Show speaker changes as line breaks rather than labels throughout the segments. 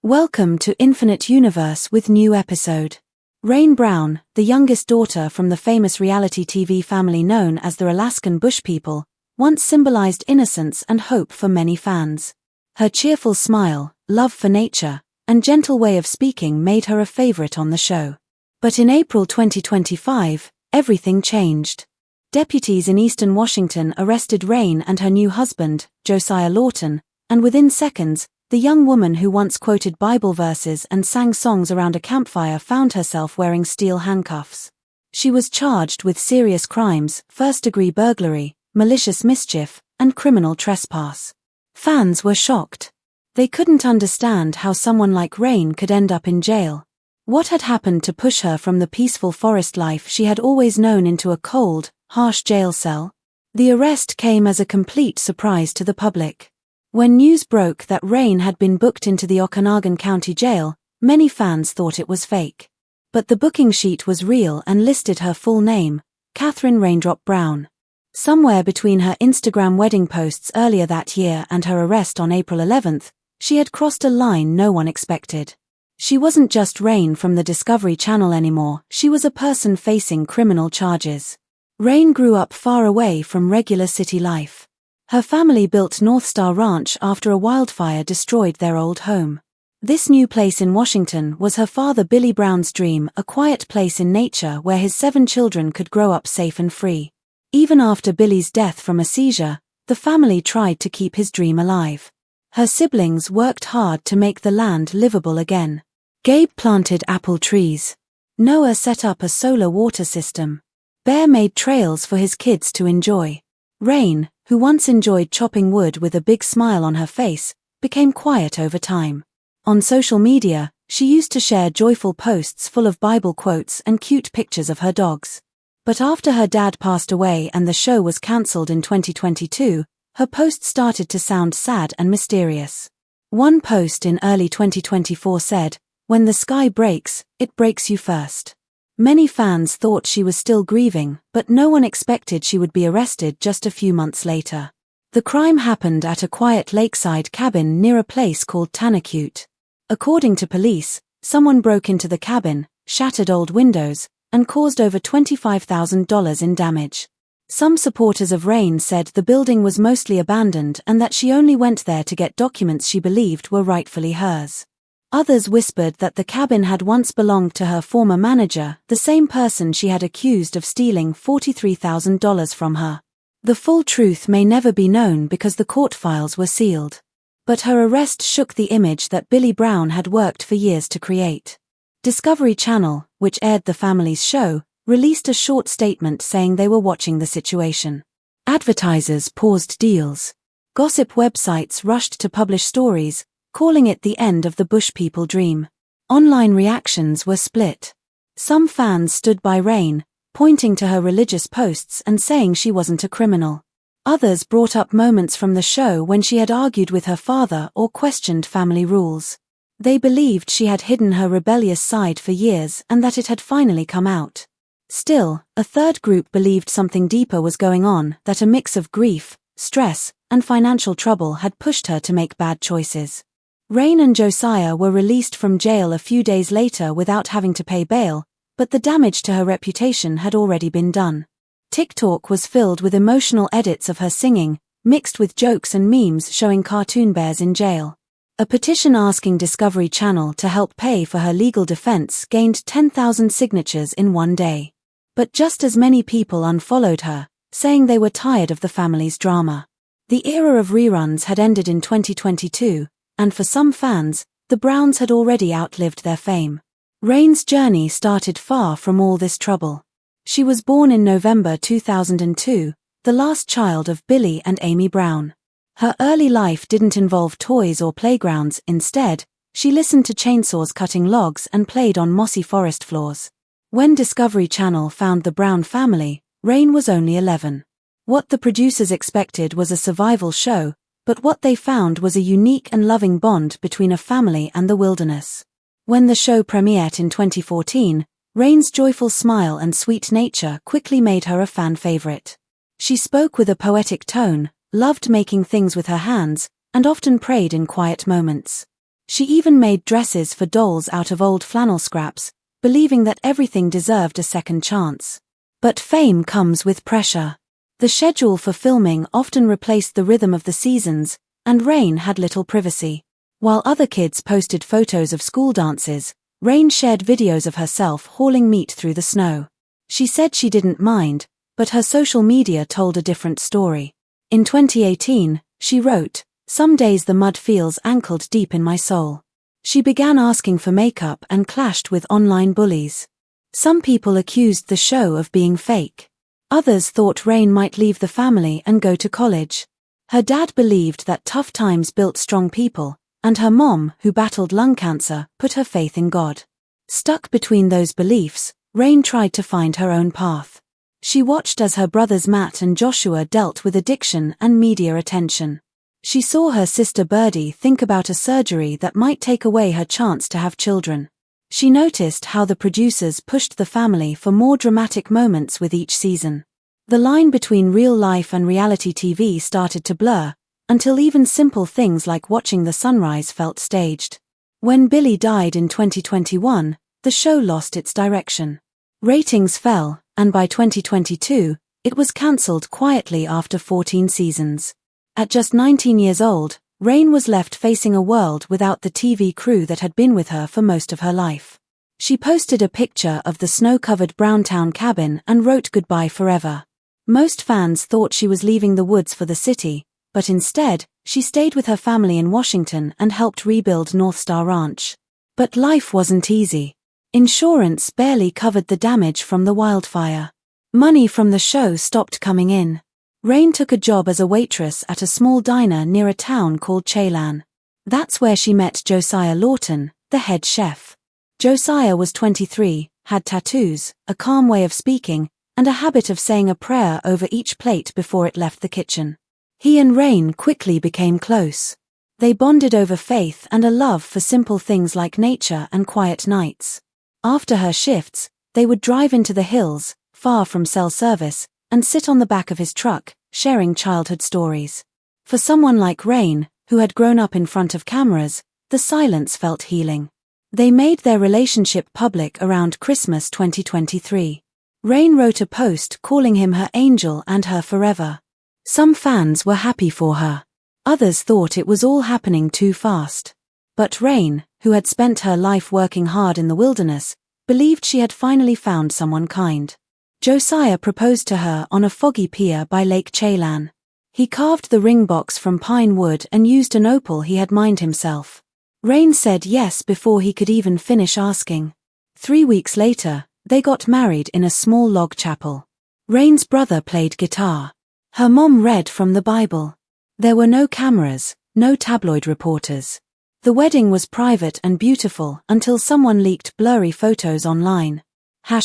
Welcome to Infinite Universe with new episode. Rain Brown, the youngest daughter from the famous reality TV family known as the Alaskan Bush People, once symbolized innocence and hope for many fans. Her cheerful smile, love for nature, and gentle way of speaking made her a favorite on the show. But in April 2025, everything changed. Deputies in eastern Washington arrested Rain and her new husband, Josiah Lawton, and within seconds, the young woman who once quoted Bible verses and sang songs around a campfire found herself wearing steel handcuffs. She was charged with serious crimes, first-degree burglary, malicious mischief, and criminal trespass. Fans were shocked. They couldn't understand how someone like Rain could end up in jail. What had happened to push her from the peaceful forest life she had always known into a cold, harsh jail cell? The arrest came as a complete surprise to the public. When news broke that Rain had been booked into the Okanagan County Jail, many fans thought it was fake. But the booking sheet was real and listed her full name, Catherine Raindrop Brown. Somewhere between her Instagram wedding posts earlier that year and her arrest on April 11th, she had crossed a line no one expected. She wasn't just Rain from the Discovery Channel anymore, she was a person facing criminal charges. Rain grew up far away from regular city life. Her family built Northstar Ranch after a wildfire destroyed their old home. This new place in Washington was her father Billy Brown's dream, a quiet place in nature where his 7 children could grow up safe and free. Even after Billy's death from a seizure, the family tried to keep his dream alive. Her siblings worked hard to make the land livable again. Gabe planted apple trees. Noah set up a solar water system. Bear made trails for his kids to enjoy. Rain, who once enjoyed chopping wood with a big smile on her face, became quiet over time. On social media, she used to share joyful posts full of Bible quotes and cute pictures of her dogs. But after her dad passed away and the show was cancelled in 2022, her posts started to sound sad and mysterious. One post in early 2024 said, "When the sky breaks, it breaks you first." Many fans thought she was still grieving, but no one expected she would be arrested just a few months later. The crime happened at a quiet lakeside cabin near a place called Tanacute. According to police, someone broke into the cabin, shattered old windows, and caused over $25,000 in damage. Some supporters of Rain said the building was mostly abandoned and that she only went there to get documents she believed were rightfully hers. Others whispered that the cabin had once belonged to her former manager, the same person she had accused of stealing $43,000 from her. The full truth may never be known because the court files were sealed. But her arrest shook the image that Billy Brown had worked for years to create. Discovery Channel, which aired the family's show, released a short statement saying they were watching the situation. Advertisers paused deals. Gossip websites rushed to publish stories, calling it the end of the Bush People dream. Online reactions were split. Some fans stood by Rain, pointing to her religious posts and saying she wasn't a criminal. Others brought up moments from the show when she had argued with her father or questioned family rules. They believed she had hidden her rebellious side for years and that it had finally come out. Still, a third group believed something deeper was going on, that a mix of grief, stress, and financial trouble had pushed her to make bad choices. Rain and Josiah were released from jail a few days later without having to pay bail, but the damage to her reputation had already been done. TikTok was filled with emotional edits of her singing, mixed with jokes and memes showing cartoon bears in jail. A petition asking Discovery Channel to help pay for her legal defense gained 10,000 signatures in one day. But just as many people unfollowed her, saying they were tired of the family's drama. The era of reruns had ended in 2022, and for some fans, the Browns had already outlived their fame. Rain's journey started far from all this trouble. She was born in November 2002, the last child of Billy and Amy Brown. Her early life didn't involve toys or playgrounds. Instead, she listened to chainsaws cutting logs and played on mossy forest floors. When Discovery Channel found the Brown family, Rain was only 11. What the producers expected was a survival show, but what they found was a unique and loving bond between a family and the wilderness. When the show premiered in 2014, Rain's joyful smile and sweet nature quickly made her a fan favorite. She spoke with a poetic tone, loved making things with her hands, and often prayed in quiet moments. She even made dresses for dolls out of old flannel scraps, believing that everything deserved a second chance. But fame comes with pressure. The schedule for filming often replaced the rhythm of the seasons, and Rain had little privacy. While other kids posted photos of school dances, Rain shared videos of herself hauling meat through the snow. She said she didn't mind, but her social media told a different story. In 2018, she wrote, "Some days the mud feels ankled deep in my soul." She began asking for makeup and clashed with online bullies. Some people accused the show of being fake. Others thought Rain might leave the family and go to college. Her dad believed that tough times built strong people, and her mom, who battled lung cancer, put her faith in God. Stuck between those beliefs, Rain tried to find her own path. She watched as her brothers Matt and Joshua dealt with addiction and media attention. She saw her sister Birdie think about a surgery that might take away her chance to have children. She noticed how the producers pushed the family for more dramatic moments with each season. The line between real life and reality TV started to blur, until even simple things like watching the sunrise felt staged. When Billy died in 2021, the show lost its direction. Ratings fell, and by 2022, it was cancelled quietly after 14 seasons. At just 19 years old, Rain was left facing a world without the TV crew that had been with her for most of her life. She posted a picture of the snow-covered Browntown cabin and wrote goodbye forever. Most fans thought she was leaving the woods for the city, but instead, she stayed with her family in Washington and helped rebuild Northstar Ranch. But life wasn't easy. Insurance barely covered the damage from the wildfire. Money from the show stopped coming in. Rain took a job as a waitress at a small diner near a town called Chelan. That's where she met Josiah Lawton, the head chef. Josiah was 23, had tattoos, a calm way of speaking, and a habit of saying a prayer over each plate before it left the kitchen. He and Rain quickly became close. They bonded over faith and a love for simple things like nature and quiet nights. After her shifts, they would drive into the hills, far from cell service, and sit on the back of his truck, sharing childhood stories. For someone like Rain, who had grown up in front of cameras, the silence felt healing. They made their relationship public around Christmas 2023. Rain wrote a post calling him her angel and her forever. Some fans were happy for her. Others thought it was all happening too fast. But Rain, who had spent her life working hard in the wilderness, believed she had finally found someone kind. Josiah proposed to her on a foggy pier by Lake Chelan. He carved the ring box from pine wood and used an opal he had mined himself. Rain said yes before he could even finish asking. 3 weeks later, they got married in a small log chapel. Rain's brother played guitar. Her mom read from the Bible. There were no cameras, no tabloid reporters. The wedding was private and beautiful until someone leaked blurry photos online.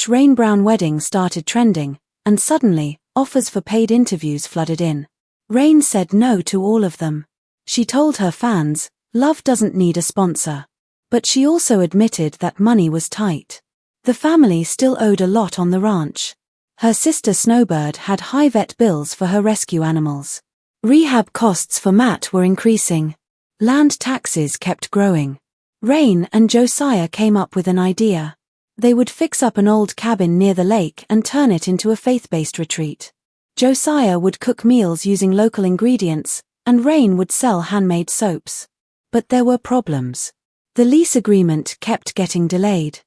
#Rain Brown wedding started trending, and suddenly, offers for paid interviews flooded in. Rain said no to all of them. She told her fans, love doesn't need a sponsor. But she also admitted that money was tight. The family still owed a lot on the ranch. Her sister Snowbird had high vet bills for her rescue animals. Rehab costs for Matt were increasing. Land taxes kept growing. Rain and Josiah came up with an idea. They would fix up an old cabin near the lake and turn it into a faith-based retreat. Josiah would cook meals using local ingredients, and Rain would sell handmade soaps. But there were problems. The lease agreement kept getting delayed.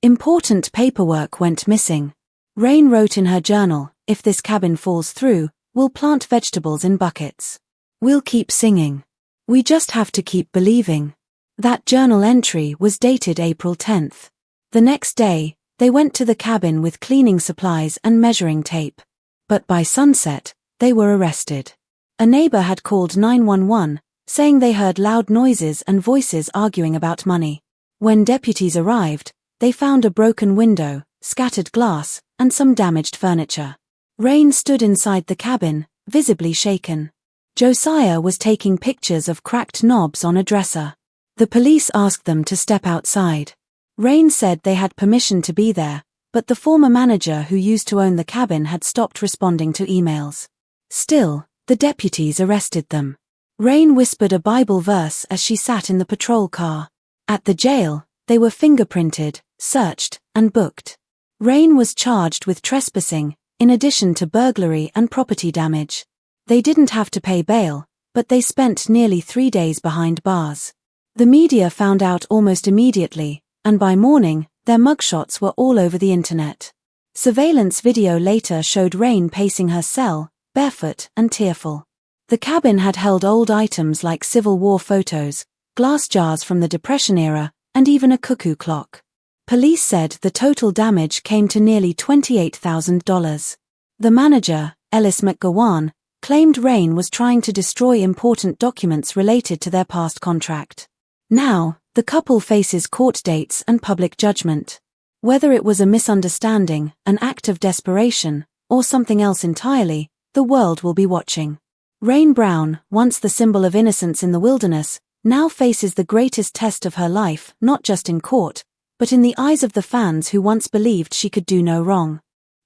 Important paperwork went missing. Rain wrote in her journal, "If this cabin falls through, we'll plant vegetables in buckets. We'll keep singing. We just have to keep believing." That journal entry was dated April 10th. The next day, they went to the cabin with cleaning supplies and measuring tape. But by sunset, they were arrested. A neighbor had called 911, saying they heard loud noises and voices arguing about money. When deputies arrived, they found a broken window, scattered glass, and some damaged furniture. Rain stood inside the cabin, visibly shaken. Josiah was taking pictures of cracked knobs on a dresser. The police asked them to step outside. Rain said they had permission to be there, but the former manager who used to own the cabin had stopped responding to emails. Still, the deputies arrested them. Rain whispered a Bible verse as she sat in the patrol car. At the jail, they were fingerprinted, searched, and booked. Rain was charged with trespassing, in addition to burglary and property damage. They didn't have to pay bail, but they spent nearly 3 days behind bars. The media found out almost immediately, and by morning, their mugshots were all over the internet. Surveillance video later showed Rain pacing her cell, barefoot and tearful. The cabin had held old items like Civil War photos, glass jars from the Depression era, and even a cuckoo clock. Police said the total damage came to nearly $28,000. The manager, Ellis McGowan, claimed Rain was trying to destroy important documents related to their past contract. Now, the couple faces court dates and public judgment. Whether it was a misunderstanding, an act of desperation, or something else entirely, the world will be watching. Rain Brown, once the symbol of innocence in the wilderness, now faces the greatest test of her life, not just in court, but in the eyes of the fans who once believed she could do no wrong.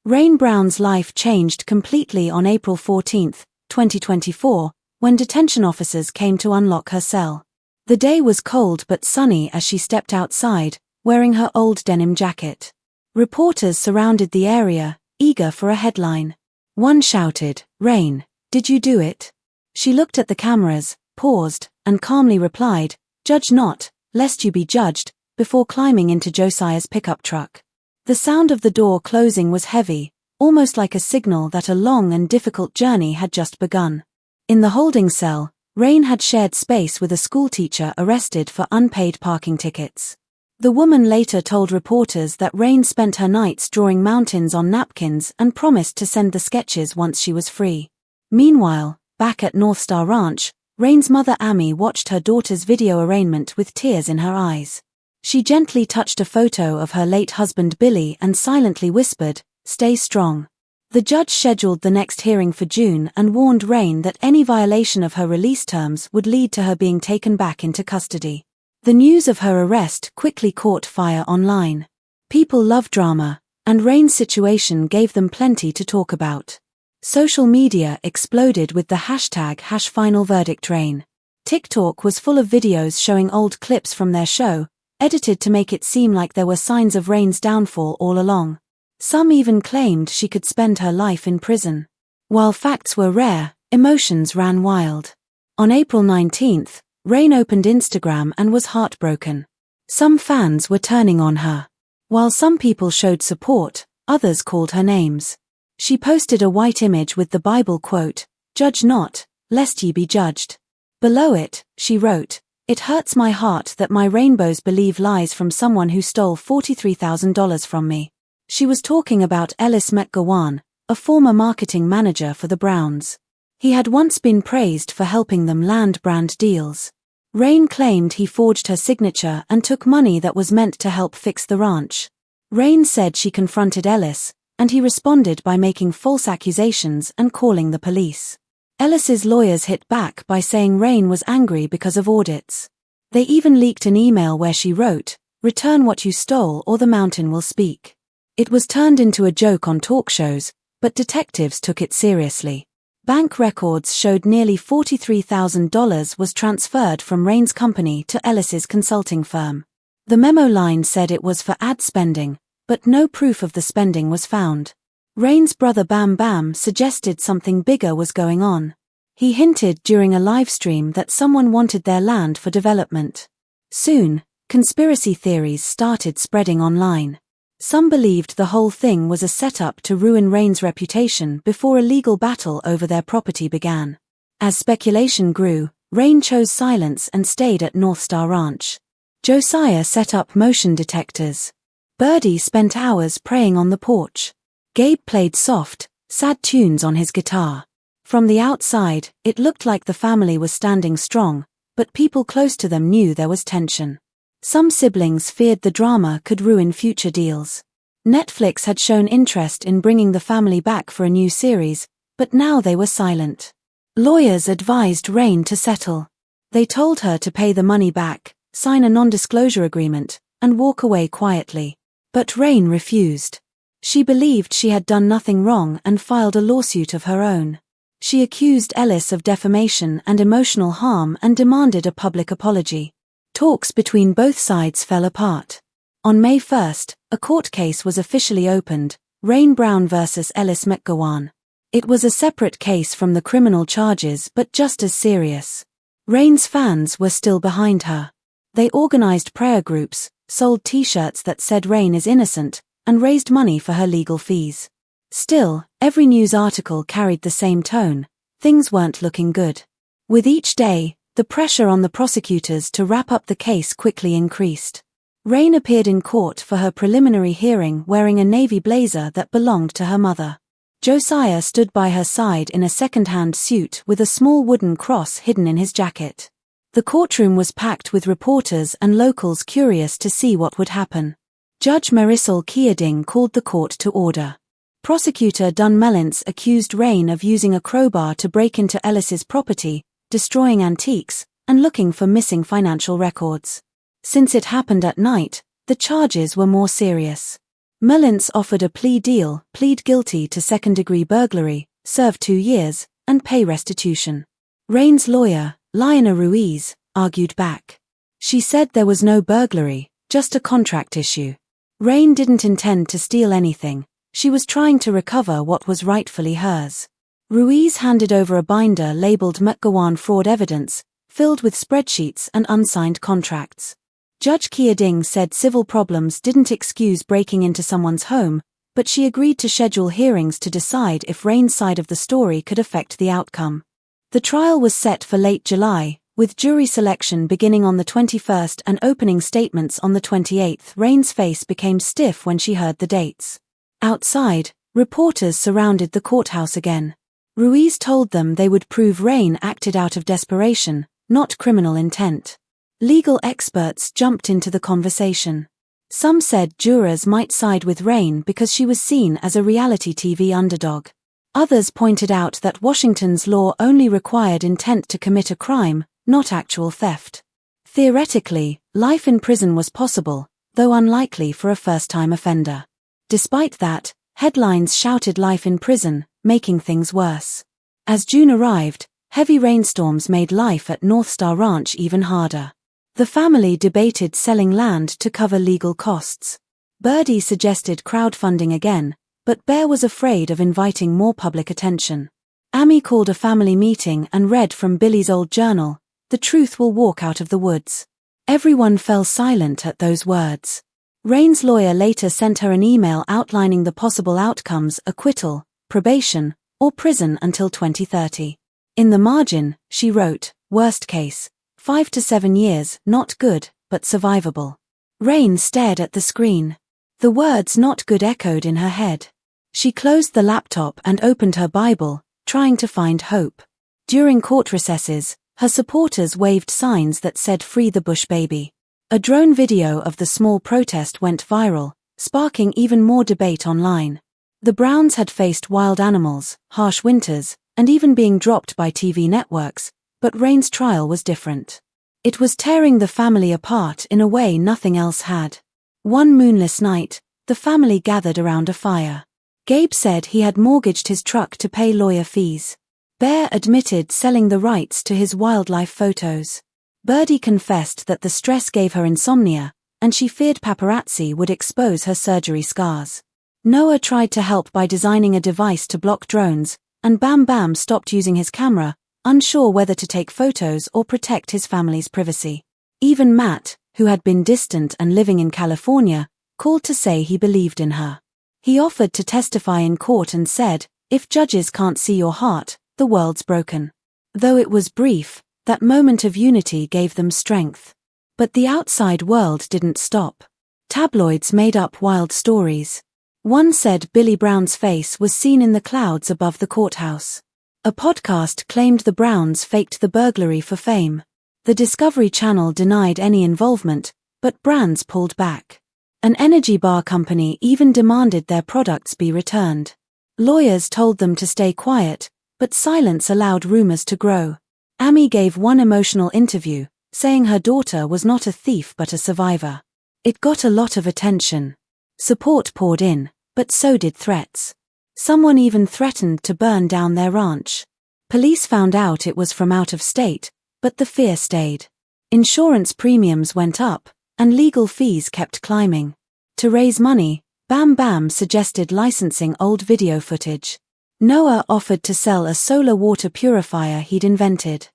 Rain Brown's life changed completely on April 14, 2024, when detention officers came to unlock her cell. The day was cold but sunny as she stepped outside, wearing her old denim jacket. Reporters surrounded the area, eager for a headline. One shouted, "Rain, did you do it?" She looked at the cameras, paused, and calmly replied, "Judge not, lest you be judged," before climbing into Josiah's pickup truck. The sound of the door closing was heavy, almost like a signal that a long and difficult journey had just begun. In the holding cell, Rain had shared space with a schoolteacher arrested for unpaid parking tickets. The woman later told reporters that Rain spent her nights drawing mountains on napkins and promised to send the sketches once she was free. Meanwhile, back at Northstar Ranch, Rain's mother Amy watched her daughter's video arraignment with tears in her eyes. She gently touched a photo of her late husband Billy and silently whispered, "Stay strong." The judge scheduled the next hearing for June and warned Rain that any violation of her release terms would lead to her being taken back into custody. The news of her arrest quickly caught fire online. People love drama, and Rain's situation gave them plenty to talk about. Social media exploded with the hashtag #FinalVerdictRain. TikTok was full of videos showing old clips from their show, edited to make it seem like there were signs of Rain's downfall all along. Some even claimed she could spend her life in prison. While facts were rare, emotions ran wild. On April 19th, Rain opened Instagram and was heartbroken. Some fans were turning on her. While some people showed support, others called her names. She posted a white image with the Bible quote, "Judge not, lest ye be judged." Below it, she wrote, "It hurts my heart that my rainbows believe lies from someone who stole $43,000 from me." She was talking about Ellis McGowan, a former marketing manager for the Browns. He had once been praised for helping them land brand deals. Rain claimed he forged her signature and took money that was meant to help fix the ranch. Rain said she confronted Ellis, and he responded by making false accusations and calling the police. Ellis's lawyers hit back by saying Rain was angry because of audits. They even leaked an email where she wrote, "Return what you stole or the mountain will speak." It was turned into a joke on talk shows, but detectives took it seriously. Bank records showed nearly $43,000 was transferred from Rain's company to Ellis's consulting firm. The memo line said it was for ad spending, but no proof of the spending was found. Rain's brother Bam Bam suggested something bigger was going on. He hinted during a live stream that someone wanted their land for development. Soon, conspiracy theories started spreading online. Some believed the whole thing was a setup to ruin Rain's reputation before a legal battle over their property began. As speculation grew, Rain chose silence and stayed at Northstar Ranch. Josiah set up motion detectors. Birdie spent hours praying on the porch. Gabe played soft, sad tunes on his guitar. From the outside, it looked like the family was standing strong, but people close to them knew there was tension. Some siblings feared the drama could ruin future deals. Netflix had shown interest in bringing the family back for a new series, but now they were silent. Lawyers advised Rain to settle. They told her to pay the money back, sign a non-disclosure agreement, and walk away quietly. But Rain refused. She believed she had done nothing wrong and filed a lawsuit of her own. She accused Ellis of defamation and emotional harm and demanded a public apology. Talks between both sides fell apart. On May 1, a court case was officially opened, Rain Brown vs. Ellis McGowan. It was a separate case from the criminal charges but just as serious. Rain's fans were still behind her. They organized prayer groups, sold t-shirts that said Rain is innocent, and raised money for her legal fees. Still, every news article carried the same tone. Things weren't looking good. With each day, the pressure on the prosecutors to wrap up the case quickly increased. Rain appeared in court for her preliminary hearing wearing a navy blazer that belonged to her mother. Josiah stood by her side in a second-hand suit with a small wooden cross hidden in his jacket. The courtroom was packed with reporters and locals curious to see what would happen. Judge Marisol Keading called the court to order. Prosecutor Dunn Mellins accused Rain of using a crowbar to break into Ellis's property, destroying antiques, and looking for missing financial records. Since it happened at night, the charges were more serious. Mellins offered a plea deal, plead guilty to second-degree burglary, serve 2 years, and pay restitution. Rain's lawyer, Lionel Ruiz, argued back. She said there was no burglary, just a contract issue. Rain didn't intend to steal anything. She was trying to recover what was rightfully hers. Ruiz handed over a binder labeled McGowan fraud evidence, filled with spreadsheets and unsigned contracts. Judge Keading said civil problems didn't excuse breaking into someone's home, but she agreed to schedule hearings to decide if Rain's side of the story could affect the outcome. The trial was set for late July, with jury selection beginning on the 21st and opening statements on the 28th. Rain's face became stiff when she heard the dates. Outside, reporters surrounded the courthouse again. Ruiz told them they would prove Rain acted out of desperation, not criminal intent. Legal experts jumped into the conversation. Some said jurors might side with Rain because she was seen as a reality TV underdog. Others pointed out that Washington's law only required intent to commit a crime, not actual theft. Theoretically, life in prison was possible, though unlikely for a first-time offender. Despite that, headlines shouted life in prison, making things worse. As June arrived, heavy rainstorms made life at Northstar Ranch even harder. The family debated selling land to cover legal costs. Birdie suggested crowdfunding again, but Bear was afraid of inviting more public attention. Amy called a family meeting and read from Billy's old journal, "The truth will walk out of the woods." Everyone fell silent at those words. Rain's lawyer later sent her an email outlining the possible outcomes: acquittal, probation, or prison until 2030. In the margin, she wrote, "Worst case, 5 to 7 years, not good, but survivable." Rain stared at the screen. The words "not good" echoed in her head. She closed the laptop and opened her Bible, trying to find hope. During court recesses, her supporters waved signs that said "Free the Bush Baby." A drone video of the small protest went viral, sparking even more debate online. The Browns had faced wild animals, harsh winters, and even being dropped by TV networks, but Rain's trial was different. It was tearing the family apart in a way nothing else had. One moonless night, the family gathered around a fire. Gabe said he had mortgaged his truck to pay lawyer fees. Bear admitted selling the rights to his wildlife photos. Birdie confessed that the stress gave her insomnia, and she feared paparazzi would expose her surgery scars. Noah tried to help by designing a device to block drones, and Bam Bam stopped using his camera, unsure whether to take photos or protect his family's privacy. Even Matt, who had been distant and living in California, called to say he believed in her. He offered to testify in court and said, "If judges can't see your heart, the world's broken." Though it was brief, that moment of unity gave them strength. But the outside world didn't stop. Tabloids made up wild stories. One said Billy Brown's face was seen in the clouds above the courthouse. A podcast claimed the Browns faked the burglary for fame. The Discovery Channel denied any involvement, but brands pulled back. An energy bar company even demanded their products be returned. Lawyers told them to stay quiet, but silence allowed rumors to grow. Amy gave one emotional interview, saying her daughter was not a thief but a survivor. It got a lot of attention. Support poured in, but so did threats. Someone even threatened to burn down their ranch. Police found out it was from out of state, but the fear stayed. Insurance premiums went up, and legal fees kept climbing. To raise money, Bam Bam suggested licensing old video footage. Noah offered to sell a solar water purifier he'd invented.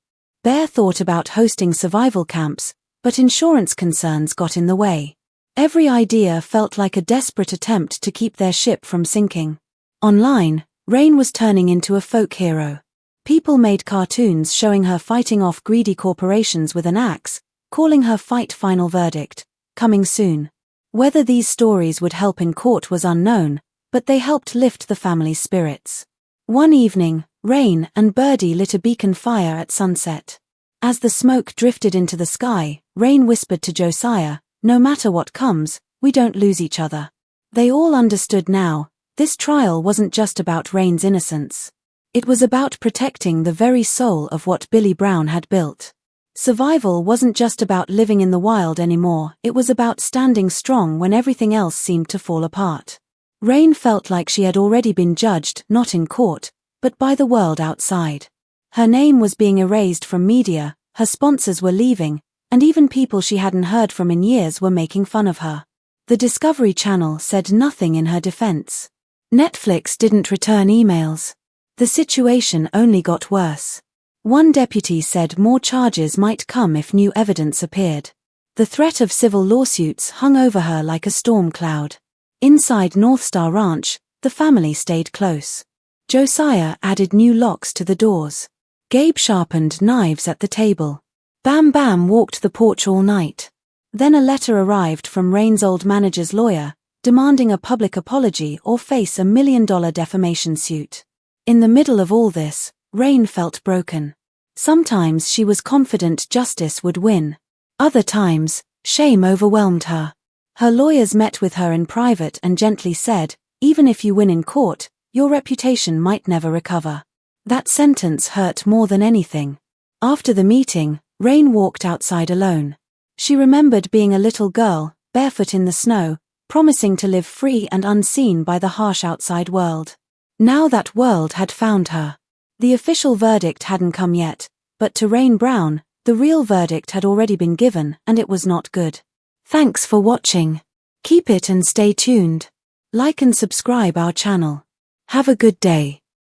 Bear thought about hosting survival camps, but insurance concerns got in the way. Every idea felt like a desperate attempt to keep their ship from sinking. Online, Rain was turning into a folk hero. People made cartoons showing her fighting off greedy corporations with an axe, calling her fight final verdict, coming soon. Whether these stories would help in court was unknown, but they helped lift the family's spirits. One evening, Rain and Birdie lit a beacon fire at sunset. As the smoke drifted into the sky, Rain whispered to Josiah, "No matter what comes, we don't lose each other." They all understood now, this trial wasn't just about Rain's innocence. It was about protecting the very soul of what Billy Brown had built. Survival wasn't just about living in the wild anymore, it was about standing strong when everything else seemed to fall apart. Rain felt like she had already been judged, not in court, but by the world outside. Her name was being erased from media, her sponsors were leaving, and even people she hadn't heard from in years were making fun of her. The Discovery Channel said nothing in her defense. Netflix didn't return emails. The situation only got worse. One deputy said more charges might come if new evidence appeared. The threat of civil lawsuits hung over her like a storm cloud. Inside Northstar Ranch, the family stayed close. Josiah added new locks to the doors. Gabe sharpened knives at the table. Bam Bam walked the porch all night. Then a letter arrived from Rain's old manager's lawyer, demanding a public apology or face $1 million defamation suit. In the middle of all this, Rain felt broken. Sometimes she was confident justice would win. Other times, shame overwhelmed her. Her lawyers met with her in private and gently said, "Even if you win in court, your reputation might never recover." That sentence hurt more than anything. After the meeting, Rain walked outside alone. She remembered being a little girl, barefoot in the snow, promising to live free and unseen by the harsh outside world. Now that world had found her. The official verdict hadn't come yet, but to Rain Brown, the real verdict had already been given, and it was not good. Thanks for watching. Keep it and stay tuned. Like and subscribe our channel. Have a good day.